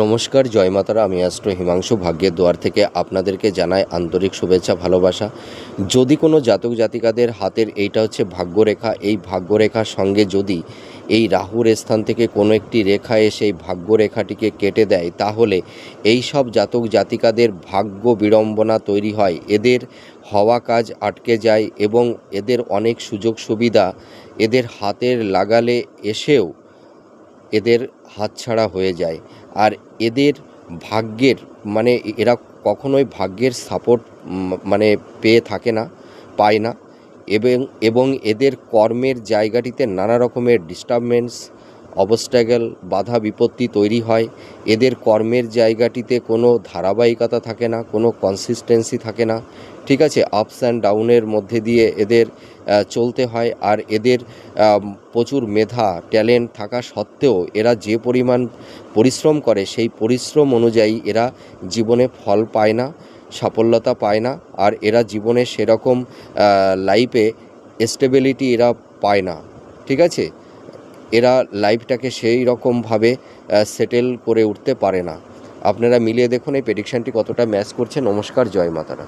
নমস্কার, জয় মাতারা। আমি অ্যাস্ট্রো হিমাংশু ভাগ্যের দুয়ার থেকে আপনাদেরকে জানাই আন্তরিক শুভেচ্ছা, ভালোবাসা। যদি কোনো জাতক জাতিকাদের হাতের এইটা হচ্ছে ভাগ্যরেখা, এই ভাগ্যরেখার সঙ্গে যদি এই রাহুর স্থান থেকে কোনো একটি রেখা এসে এই ভাগ্যরেখাটিকে কেটে দেয়, তাহলে এই সব জাতক জাতিকাদের ভাগ্য বিড়ম্বনা তৈরি হয়, এদের হওয়া কাজ আটকে যায় এবং এদের অনেক সুযোগ সুবিধা এদের হাতের লাগালে এসেও এদের হাতছাড়া হয়ে যায়। আর এদের ভাগ্যের মানে এরা কখনোই ভাগ্যের সাপোর্ট মানে পেয়ে থাকে না, পায় না। এবং এদের কর্মের জায়গাটিতে নানা রকমের ডিস্টারবেন্স, অবস্ট্যাগল, বাধা বিপত্তি তৈরি হয়। এদের কর্মের জায়গাটিতে কোনো ধারাবাহিকতা থাকে না, কোনো কনসিস্টেন্সি থাকে না, ঠিক আছে। আপস অ্যান্ড ডাউনের মধ্যে দিয়ে এদের চলতে হয়। আর এদের প্রচুর মেধা, ট্যালেন্ট থাকা সত্ত্বেও এরা যে পরিমাণ পরিশ্রম করে, সেই পরিশ্রম অনুযায়ী এরা জীবনে ফল পায় না, সাফল্যতা পায় না। আর এরা জীবনে সেরকম লাইফে স্টেবিলিটি এরা পায় না, ঠিক আছে। এরা লাইফটাকে সেই রকমভাবে সেটেল করে উঠতে পারে না। আপনারা মিলিয়ে দেখুন এই প্রেডিকশানটি কতটা ম্যাচ করছে। নমস্কার, জয় মাতারা।